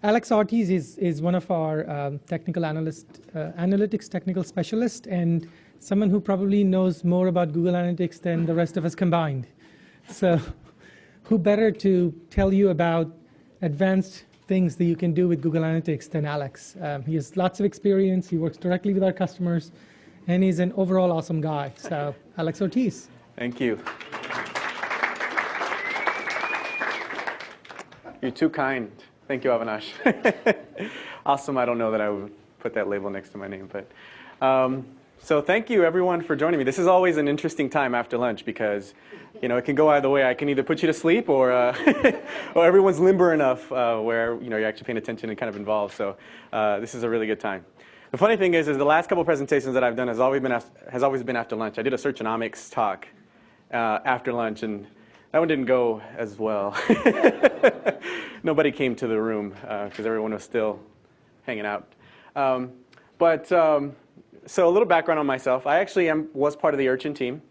Alex Ortiz is one of our technical analytics technical specialists, and someone who probably knows more about Google Analytics than the rest of us combined. So who better to tell you about advanced things that you can do with Google Analytics than Alex? He has lots of experience. He works directly with our customers, and he's an overall awesome guy. So Alex Ortiz. Thank you. You're too kind. Thank you, Avinash. Awesome. I don't know that I would put that label next to my name, but so thank you everyone for joining me. This is always an interesting time after lunch because it can go either way. I can either put you to sleep or or everyone's limber enough where you're actually paying attention and kind of involved. So this is a really good time. The funny thing is the last couple of presentations that I've done has always been after lunch. I did a searchonomics talk after lunch, and that one didn't go as well. Nobody came to the room because everyone was still hanging out. So a little background on myself. I actually was part of the Urchin team.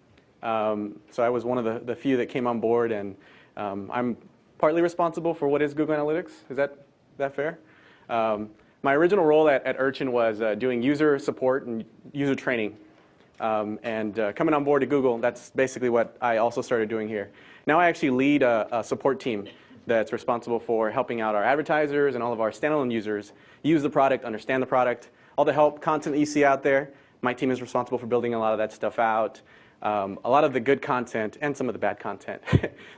So I was one of the few that came on board, and I'm partly responsible for what is Google Analytics. Is that fair? My original role at Urchin was doing user support and user training. Coming on board to Google, that's basically what I also started doing here. Now I actually lead a support team that's responsible for helping out our advertisers and all of our standalone users use the product, understand the product, all the help content that you see out there. My team is responsible for building a lot of that stuff out. A lot of the good content and some of the bad content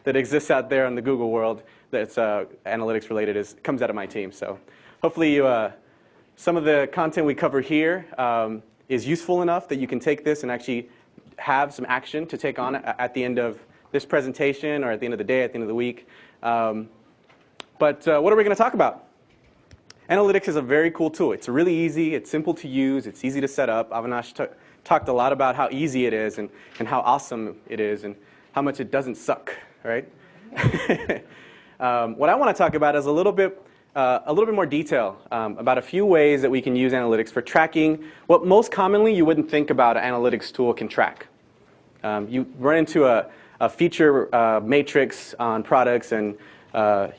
that exists out there in the Google world that's analytics related comes out of my team. So hopefully some of the content we cover here is useful enough that you can take this and actually have some action to take on at the end of this presentation or at the end of the day, at the end of the week. But what are we going to talk about? Analytics is a very cool tool. It's really easy. It's simple to use. It's easy to set up. Avinash talked a lot about how easy it is and how awesome it is and how much it doesn't suck, right? What I want to talk about is a little bit more detail about a few ways that we can use analytics for tracking what most commonly you wouldn't think about an analytics tool can track. You run into a feature matrix on products, and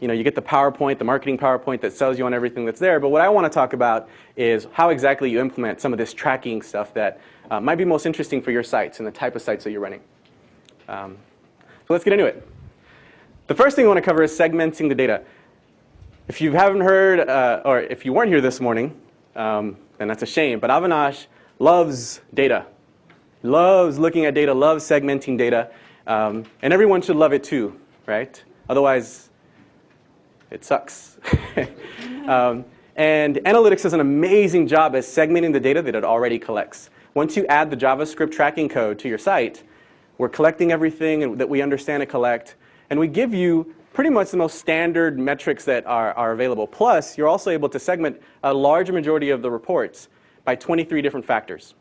you get the PowerPoint, the marketing PowerPoint that sells you on everything that's there. But what I want to talk about is how exactly you implement some of this tracking stuff that might be most interesting for your sites and the type of sites that you're running. So let's get into it. The first thing I want to cover is segmenting the data. If you haven't heard, or if you weren't here this morning, then that's a shame. But Avinash loves data, loves looking at data, loves segmenting data. And everyone should love it too, right? Otherwise, it sucks. And analytics does an amazing job at segmenting the data that it already collects. Once you add the JavaScript tracking code to your site, we're collecting everything that we understand and collect. And we give you pretty much the most standard metrics that are available. Plus, you're also able to segment a large majority of the reports by 23 different factors.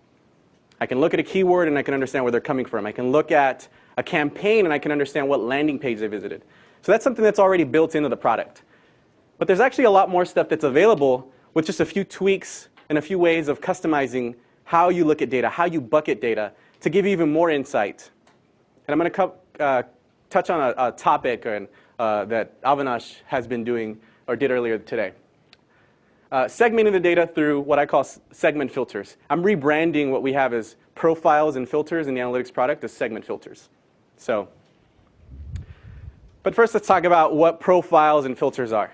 I can look at a keyword and I can understand where they're coming from. I can look at a campaign and I can understand what landing page they visited. So that's something that's already built into the product. But there's actually a lot more stuff that's available with just a few tweaks and a few ways of customizing how you look at data, how you bucket data, to give you even more insight. And I'm going to touch on a topic that Avinash has been doing or did earlier today. Segmenting the data through what I call segment filters. I'm rebranding what we have as profiles and filters in the analytics product as segment filters. But first, let's talk about what profiles and filters are.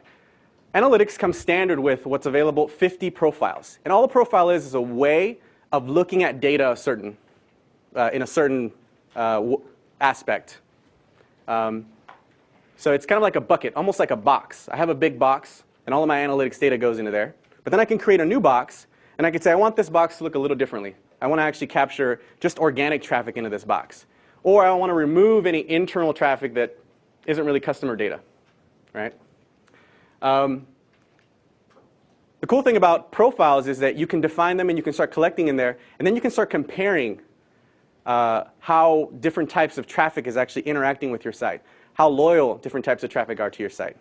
Analytics comes standard with what's available, 50 profiles. And all a profile is a way of looking at data in a certain aspect. So it's kind of like a bucket, almost like a box. I have a big box, and all of my analytics data goes into there. But then I can create a new box, and I can say, I want this box to look a little differently. I want to actually capture just organic traffic into this box. Or I want to remove any internal traffic that isn't really customer data, right? The cool thing about profiles is that you can define them and you can start collecting in there, and then you can start comparing how different types of traffic is actually interacting with your site, how loyal different types of traffic are to your site.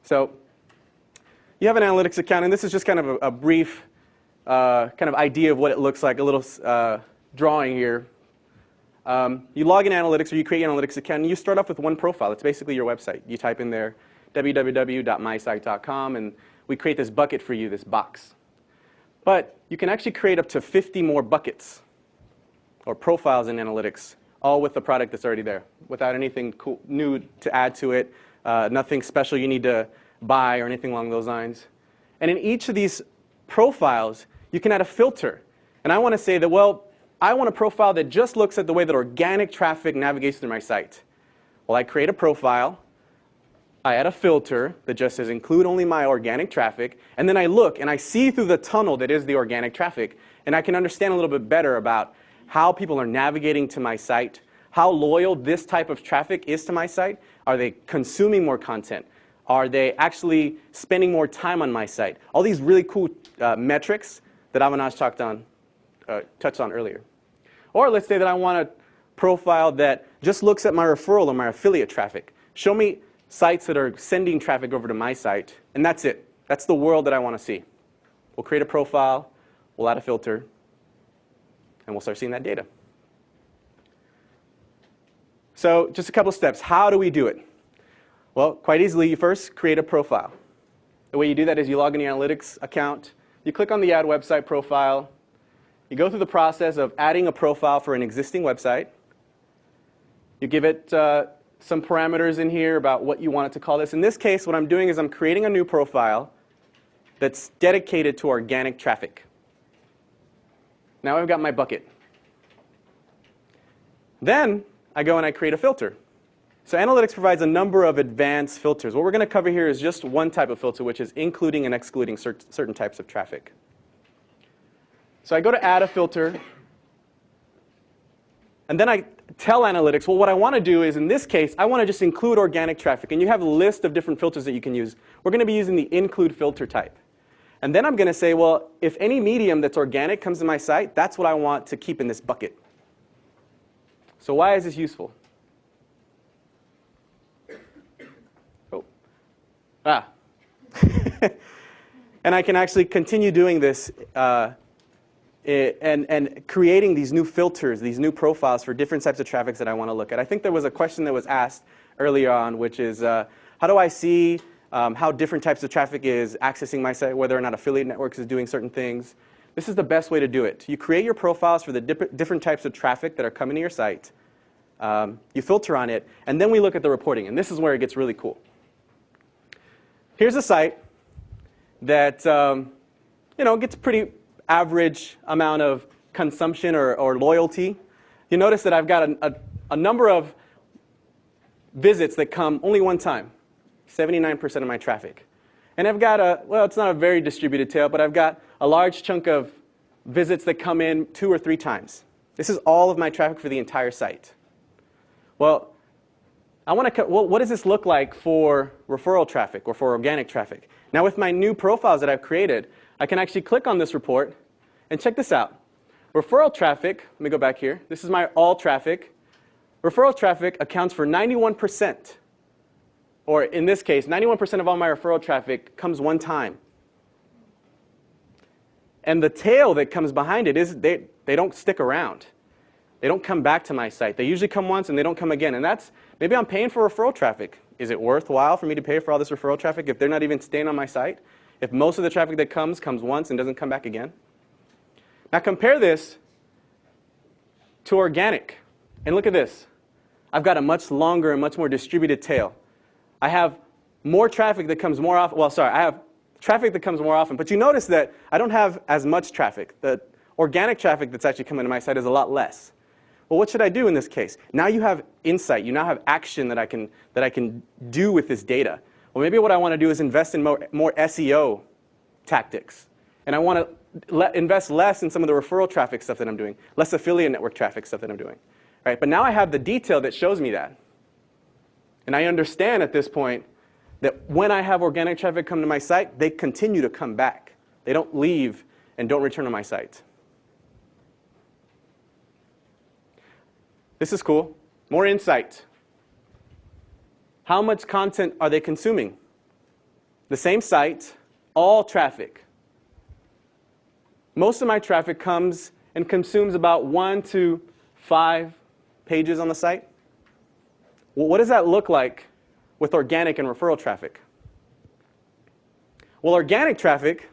So you have an analytics account, and this is just kind of a brief kind of idea of what it looks like, a little drawing here. You log in analytics, or you create an analytics account, and you start off with one profile. It's basically your website. You type in there www.mysite.com, and we create this bucket for you, this box. But you can actually create up to 50 more buckets or profiles in analytics, all with the product that's already there, without anything cool, new to add to it, nothing special you need to buy or anything along those lines. And in each of these profiles, you can add a filter. And I want to say that, well, I want a profile that just looks at the way that organic traffic navigates through my site. Well, I create a profile. I add a filter that just says include only my organic traffic. And then I look and I see through the tunnel that is the organic traffic. And I can understand a little bit better about how people are navigating to my site, how loyal this type of traffic is to my site. Are they consuming more content? Are they actually spending more time on my site? All these really cool metrics that Avinash touched on earlier. Or let's say that I want a profile that just looks at my referral or my affiliate traffic. Show me sites that are sending traffic over to my site, and that's it. That's the world that I want to see. We'll create a profile, we'll add a filter, and we'll start seeing that data. So just a couple of steps. How do we do it? Well, quite easily, you first create a profile. The way you do that is you log in your analytics account, you click on the Add Website profile, you go through the process of adding a profile for an existing website. You give it some parameters in here about what you want it to call this. In this case, what I'm doing is I'm creating a new profile that's dedicated to organic traffic. Now I've got my bucket. Then I go and I create a filter. So analytics provides a number of advanced filters. What we're going to cover here is just one type of filter, which is including and excluding certain types of traffic. So I go to add a filter, and then I tell analytics, well, what I want to do is, in this case, I want to just include organic traffic. And you have a list of different filters that you can use. We're going to be using the include filter type. And then I'm going to say, well, if any medium that's organic comes to my site, that's what I want to keep in this bucket. So why is this useful? Oh. And I can actually continue doing this and creating these new filters, these new profiles for different types of traffic that I want to look at. I think there was a question that was asked earlier on, which is, how do I see how different types of traffic is accessing my site, whether or not affiliate networks is doing certain things? This is the best way to do it. You create your profiles for the different types of traffic that are coming to your site. You filter on it, and then we look at the reporting. And this is where it gets really cool. Here's a site that gets a pretty average amount of consumption or loyalty. You notice that I've got a number of visits that come only one time, 79% of my traffic. And I've got well, it's not a very distributed tail, but I've got a large chunk of visits that come in 2 or 3 times. This is all of my traffic for the entire site. Well, what does this look like for referral traffic or for organic traffic? Now with my new profiles that I've created, I can actually click on this report and check this out. Referral traffic, let me go back here. This is my all traffic. Referral traffic accounts for 91%. Or in this case, 91% of all my referral traffic comes one time. And the tail that comes behind it is they don't stick around. They don't come back to my site. They usually come once and they don't come again. And that's, maybe I'm paying for referral traffic. Is it worthwhile for me to pay for all this referral traffic if they're not even staying on my site? If most of the traffic that comes once and doesn't come back again? Now compare this to organic. And look at this. I've got a much longer and much more distributed tail. I have more traffic that comes more often. Well, sorry, I have traffic that comes more often. But you notice that I don't have as much traffic. The organic traffic that's actually coming to my site is a lot less. Well, what should I do in this case? Now you have insight. You now have action that I can do with this data. Well, maybe what I want to do is invest in more SEO tactics. And I want to invest less in some of the referral traffic stuff that I'm doing, less affiliate network traffic stuff that I'm doing. Right? But now I have the detail that shows me that. And I understand at this point that when I have organic traffic come to my site, they continue to come back. They don't leave and don't return to my site. This is cool. More insight. How much content are they consuming? The same site, all traffic. Most of my traffic comes and consumes about 1 to 5 pages on the site. Well, what does that look like with organic and referral traffic? Well, organic traffic,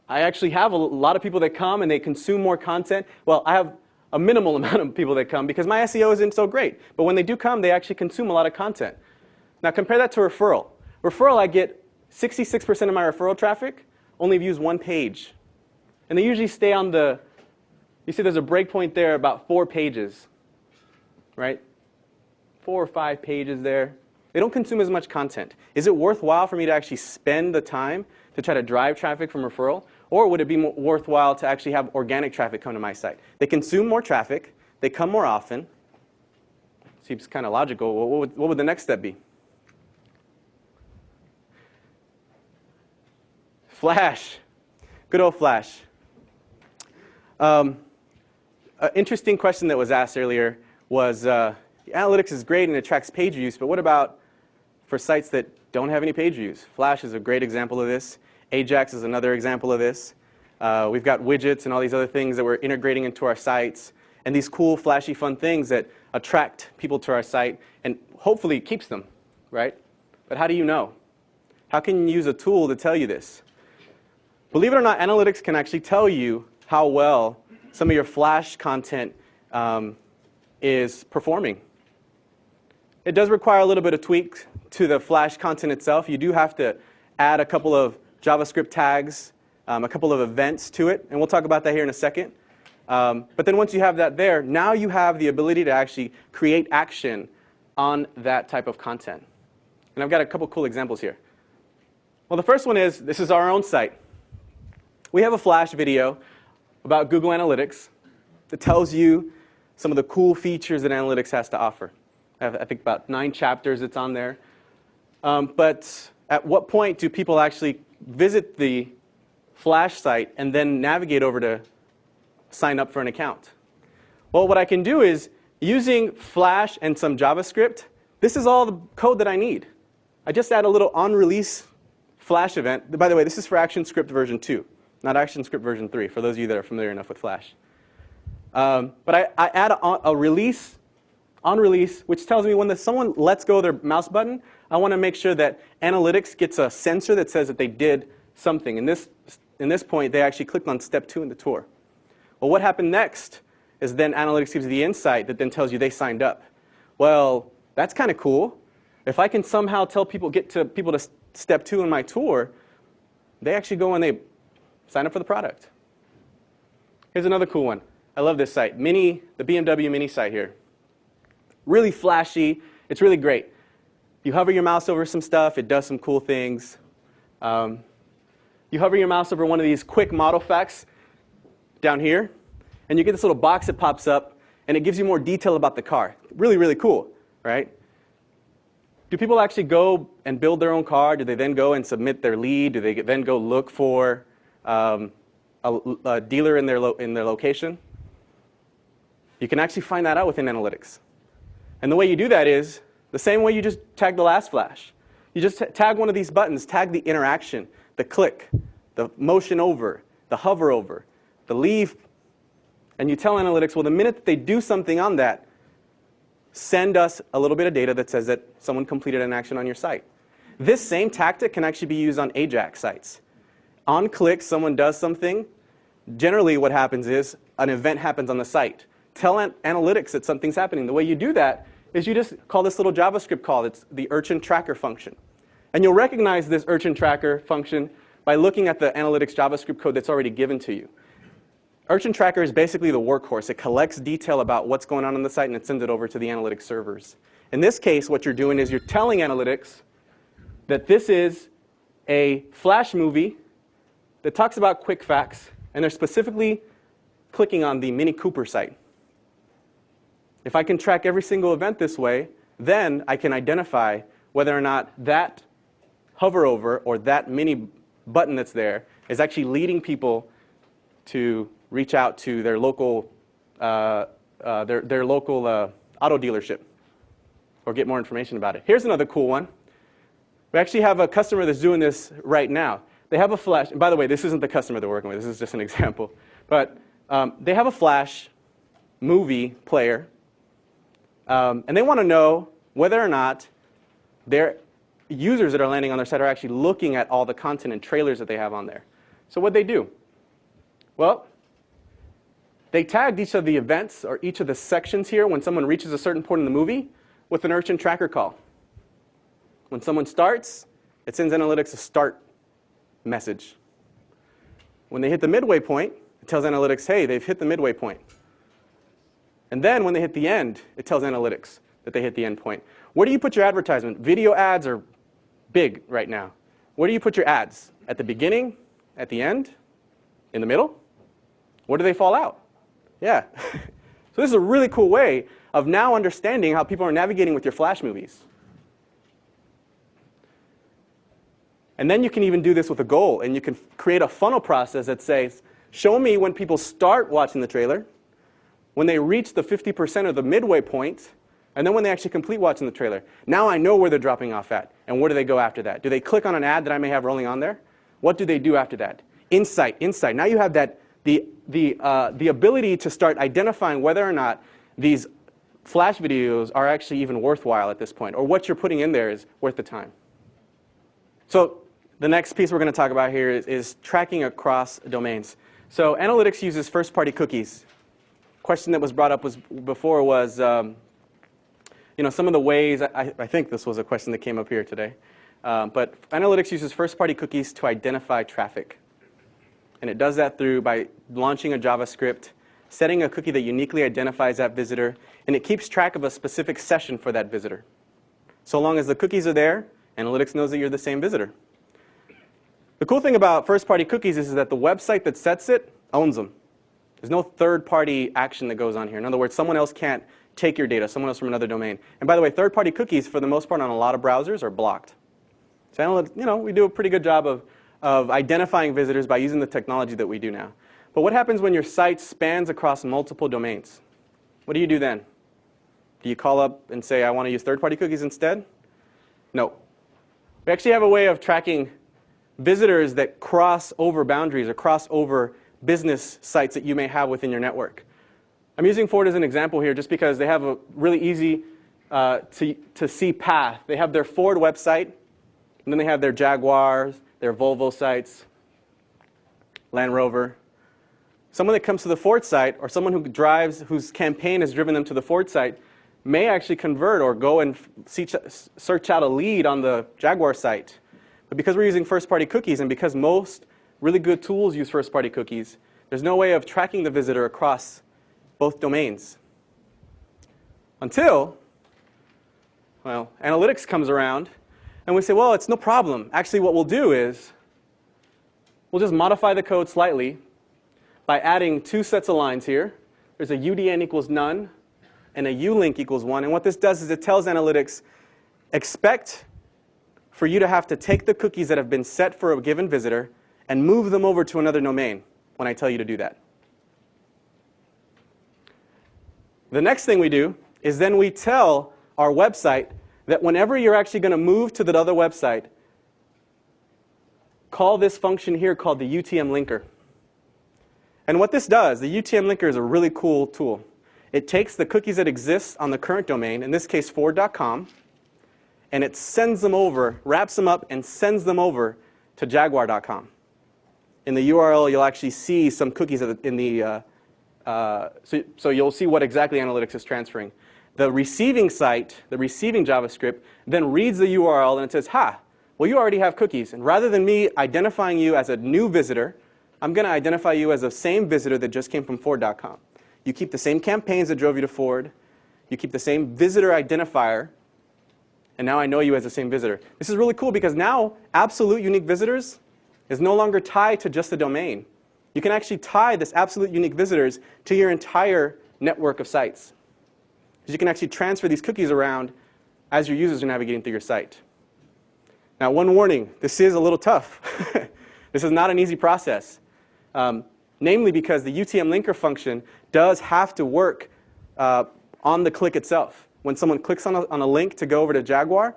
I actually have a lot of people that come and they consume more content. Well, I have a minimal amount of people that come because my SEO isn't so great. But when they do come, they actually consume a lot of content. Now compare that to referral. Referral, I get 66% of my referral traffic only views one page. And they usually stay on the, you see there's a breakpoint there about 4 pages, right? 4 or 5 pages there. They don't consume as much content. Is it worthwhile for me to actually spend the time to try to drive traffic from referral? Or would it be worthwhile to actually have organic traffic come to my site? They consume more traffic. They come more often. Seems kind of logical. What would the next step be? Flash. Good old Flash. An interesting question that was asked earlier was, analytics is great and it tracks page views, but what about for sites that don't have any page views? Flash is a great example of this. Ajax is another example of this. We've got widgets and all these other things that we're integrating into our sites, and these cool, flashy, fun things that attract people to our site and hopefully keeps them, right? But how do you know? How can you use a tool to tell you this? Believe it or not, analytics can actually tell you how well some of your Flash content is performing. It does require a little bit of tweak to the Flash content itself. You do have to add a couple of JavaScript tags, a couple of events to it, and we'll talk about that here in a second. But then once you have that there, now you have the ability to actually create action on that type of content. And I've got a couple cool examples here. Well, the first one is, this is our own site. We have a Flash video about Google Analytics that tells you some of the cool features that Analytics has to offer. I think about 9 chapters it's on there. But at what point do people actually visit the Flash site and then navigate over to sign up for an account? Well, what I can do is, using Flash and some JavaScript, this is all the code that I need. I just add a little on-release Flash event. By the way, this is for ActionScript version 2, not ActionScript version 3, for those of you that are familiar enough with Flash. But I add a release, on-release, which tells me when someone lets go of their mouse button, I want to make sure that Analytics gets a sensor that says that they did something. In this point, they actually clicked on step 2 in the tour. Well, what happened next is then Analytics gives you the insight that then tells you they signed up. Well, that's kind of cool. If I can somehow tell people, get to people to step 2 in my tour, they actually go and they sign up for the product. Here's another cool one. I love this site, the BMW Mini site here. Really flashy. It's really great. You hover your mouse over some stuff, it does some cool things. You hover your mouse over one of these quick model facts down here, and you get this little box that pops up, and it gives you more detail about the car. Really, really cool, right? Do people actually go and build their own car? Do they then go and submit their lead? Do they then go look for a dealer in their location? You can actually find that out within Analytics. And the way you do that is the same way you just tag the last Flash. You just tag one of these buttons, tag the interaction, the click, the motion over, the hover over, the leave, and you tell Analytics, well, the minute that they do something on that, send us a little bit of data that says that someone completed an action on your site. This same tactic can actually be used on Ajax sites. On click, someone does something. Generally, what happens is an event happens on the site. Tell Analytics that something's happening. The way you do that is you just call this little JavaScript call. It's the urchin tracker function. And you'll recognize this urchin tracker function by looking at the Analytics JavaScript code that's already given to you. Urchin tracker is basically the workhorse. It collects detail about what's going on the site and it sends it over to the Analytics servers. In this case, what you're doing is you're telling Analytics that this is a Flash movie that talks about quick facts, and they're specifically clicking on the Mini Cooper site. If I can track every single event this way, then I can identify whether or not that hover over or that mini button that's there is actually leading people to reach out to their local auto dealership or get more information about it. Here's another cool one. We actually have a customer that's doing this right now. They have a Flash. And by the way, this isn't the customer they're working with. This is just an example. But they have a Flash movie player. And they want to know whether or not their users that are landing on their site are actually looking at all the content and trailers that they have on there. So what they do? Well, they tagged each of the events or each of the sections here when someone reaches a certain point in the movie with an urchin tracker call. When someone starts, it sends analytics a start message. When they hit the midway point, it tells analytics, hey, they've hit the midway point. And then when they hit the end, it tells analytics that they hit the end point. Where do you put your advertisement? Video ads are big right now. Where do you put your ads? At the beginning? At the end? In the middle? Where do they fall out? Yeah. So this is a really cool way of now understanding how people are navigating with your Flash movies. And then you can even do this with a goal, and you can create a funnel process that says, show me when people start watching the trailer, when they reach the 50% or the midway point, and then when they actually complete watching the trailer. Now I know where they're dropping off at, and where do they go after that? Do they click on an ad that I may have rolling on there? What do they do after that? Insight. Now you have that the ability to start identifying whether or not these Flash videos are actually even worthwhile at this point, or what you're putting in there is worth the time. So the next piece we're going to talk about here is tracking across domains. So analytics uses first-party cookies. Question that was brought up before was, some of the ways, I think this was a question that came up here today, but analytics uses first-party cookies to identify traffic. And it does that by launching a JavaScript, setting a cookie that uniquely identifies that visitor, and it keeps track of a specific session for that visitor. So long as the cookies are there, analytics knows that you're the same visitor. The cool thing about first-party cookies is that the website that sets it owns them. There's no third-party action that goes on here. In other words, someone else can't take your data, someone else from another domain. And by the way, third-party cookies, for the most part, on a lot of browsers are blocked. So we do a pretty good job of identifying visitors by using the technology that we do now. But what happens when your site spans across multiple domains? What do you do then? Do you call up and say, I want to use third-party cookies instead? No. We actually have a way of tracking visitors that cross over boundaries or cross over business sites that you may have within your network. I'm using Ford as an example here just because they have a really easy to see path. They have their Ford website, and then they have their Jaguars, their Volvo sites, Land Rover. Someone that comes to the Ford site, or someone whose campaign has driven them to the Ford site, may actually convert or go and search out a lead on the Jaguar site. But because we're using first-party cookies, and because most really good tools use first-party cookies, there's no way of tracking the visitor across both domains. Until, well, analytics comes around, and we say, well, it's no problem. Actually, what we'll do is we'll just modify the code slightly by adding two sets of lines here. There's a UDN equals none, and a ulink equals 1. And what this does is it tells analytics, expect for you to have to take the cookies that have been set for a given visitor and move them over to another domain when I tell you to do that. The next thing we do is then we tell our website that whenever you're actually going to move to that other website, call this function here called the UTM linker. And what this does, the UTM linker is a really cool tool. It takes the cookies that exist on the current domain, in this case Ford.com, and it sends them over, wraps them up, and sends them over to Jaguar.com. In the URL, you'll actually see some cookies in the, so you'll see what exactly analytics is transferring. The receiving site, the receiving JavaScript, then reads the URL and it says, well, you already have cookies. And rather than me identifying you as a new visitor, I'm going to identify you as the same visitor that just came from Ford.com. You keep the same campaigns that drove you to Ford. You keep the same visitor identifier. And now I know you as the same visitor. This is really cool because now absolute unique visitors is no longer tied to just the domain. You can actually tie this absolute unique visitors to your entire network of sites. Because you can actually transfer these cookies around as your users are navigating through your site. Now, one warning, this is a little tough. This is not an easy process. Namely because the UTM linker function does have to work on the click itself. When someone clicks on a link to go over to Jaguar,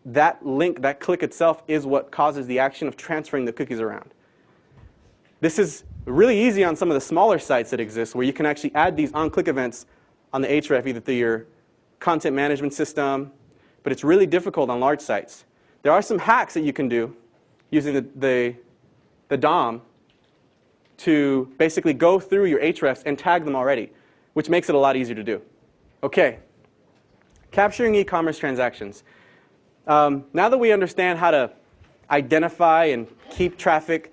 that link, that click itself, is what causes the action of transferring the cookies around. This is really easy on some of the smaller sites that exist, where you can actually add these on-click events on the href, either through your content management system, but it's really difficult on large sites. there are some hacks that you can do using the DOM to basically go through your hrefs and tag them already, which makes it a lot easier to do. Okay, capturing e-commerce transactions. Now that we understand how to identify and keep traffic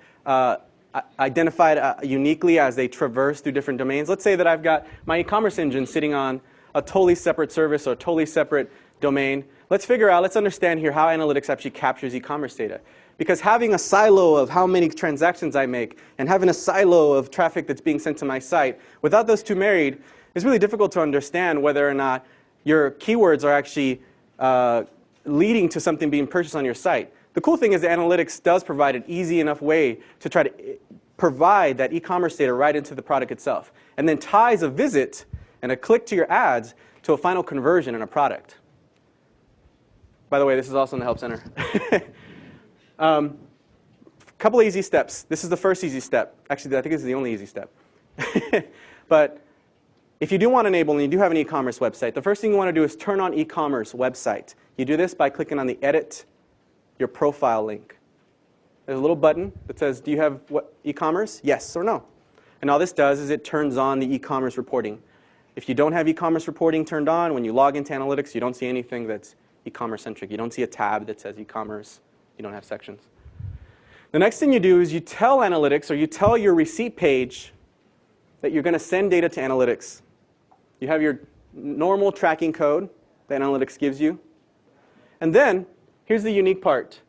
identified uniquely as they traverse through different domains, let's say that I've got my e-commerce engine sitting on a totally separate service or a totally separate domain. Let's understand here how analytics actually captures e-commerce data. Because having a silo of how many transactions I make and having a silo of traffic that's being sent to my site, without those two married, it's really difficult to understand whether or not your keywords are actually leading to something being purchased on your site. The cool thing is that analytics does provide an easy enough way to try to provide that e-commerce data right into the product itself, and then ties a visit and a click to your ads to a final conversion in a product. By the way, this is also in the Help Center. Couple of easy steps. This is the first easy step. Actually, I think this is the only easy step. But if you do want to enable and you do have an e-commerce website, the first thing you want to do is turn on e-commerce website. You do this by clicking on the Edit Your Profile link. There's a little button that says, do you have e-commerce? Yes or no. And all this does is it turns on the e-commerce reporting. If you don't have e-commerce reporting turned on, when you log into analytics, you don't see anything that's e-commerce centric. You don't see a tab that says e-commerce. You don't have sections. The next thing you do is you tell analytics, or you tell your receipt page, that you're going to send data to analytics. You have your normal tracking code that analytics gives you. And then, here's the unique part.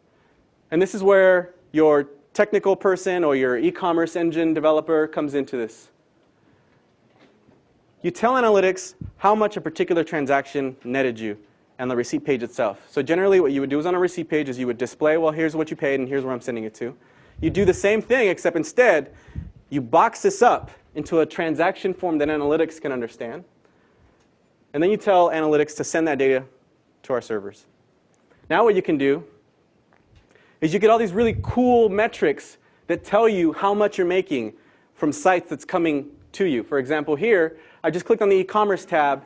And this is where your technical person or your e-commerce engine developer comes into this. You tell analytics how much a particular transaction netted you and the receipt page itself. So generally what you would do is on a receipt page is you would display, well, here's what you paid and here's where I'm sending it to. You do the same thing, except instead you box this up into a transaction form that analytics can understand. And then you tell analytics to send that data to our servers. Now what you can do is you get all these really cool metrics that tell you how much you're making from sites that's coming to you. For example, here, I just clicked on the e-commerce tab,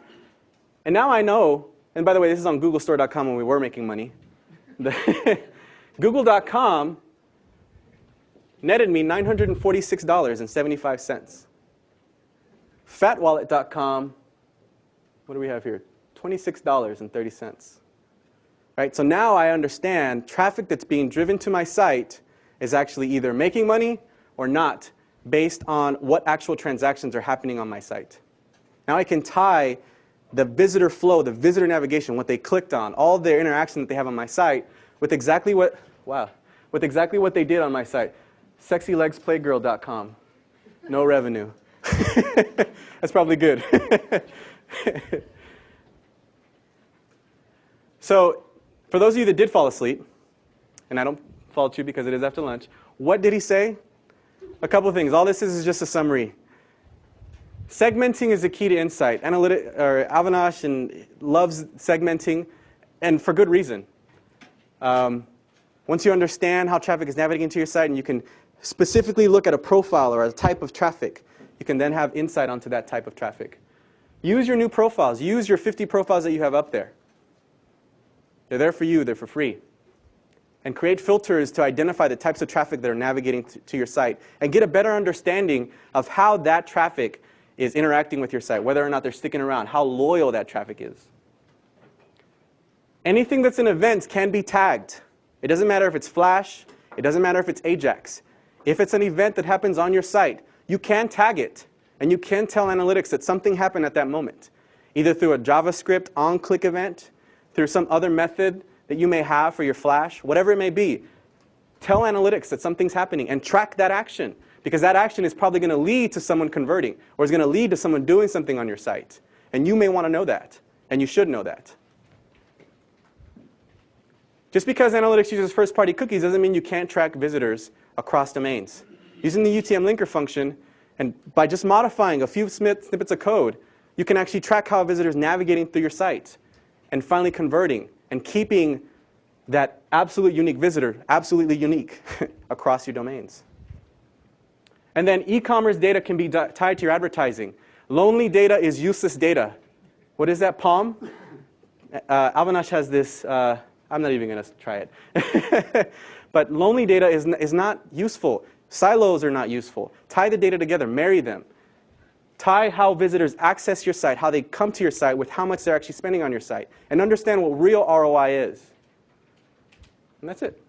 and now I know, and by the way, this is on googlestore.com when we were making money. Google.com netted me $946.75. Fatwallet.com, what do we have here? $26.30. Right? So now I understand traffic that's being driven to my site is actually either making money or not, based on what actual transactions are happening on my site. Now I can tie the visitor flow, the visitor navigation, what they clicked on, all their interaction that they have on my site, with exactly what, with exactly what they did on my site. SexyLegsPlaygirl.com, no revenue. That's probably good. So, for those of you that did fall asleep, and I don't fault you because it is after lunch, what did he say? A couple of things. All this is just a summary. Segmenting is the key to insight. Avinash loves segmenting, and for good reason. Once you understand how traffic is navigating to your site, and you can specifically look at a profile or a type of traffic, you can then have insight onto that type of traffic. Use your new profiles. Use your 50 profiles that you have up there. They're there for you. They're for free. And create filters to identify the types of traffic that are navigating to your site, and get a better understanding of how that traffic is interacting with your site, whether or not they're sticking around, how loyal that traffic is. Anything that's in events can be tagged. It doesn't matter if it's Flash. It doesn't matter if it's Ajax. If it's an event that happens on your site, you can tag it, and you can tell analytics that something happened at that moment, either through a JavaScript on-click event, through some other method that you may have for your Flash, whatever it may be. Tell analytics that something's happening and track that action, because that action is probably going to lead to someone converting, or is going to lead to someone doing something on your site. And you may want to know that, and you should know that. Just because analytics uses first-party cookies doesn't mean you can't track visitors across domains. Using the UTM linker function, and by just modifying a few snippets of code, you can actually track how a visitor is navigating through your site, and finally converting, and keeping that absolute unique visitor absolutely unique across your domains. And then e-commerce data can be tied to your advertising. Lonely data is useless data. What is that, Palm? Avinash has this I'm not even going to try it. But lonely data is not useful. Silos are not useful. Tie the data together. Marry them. Tie how visitors access your site, how they come to your site, with how much they're actually spending on your site. And understand what real ROI is. And that's it.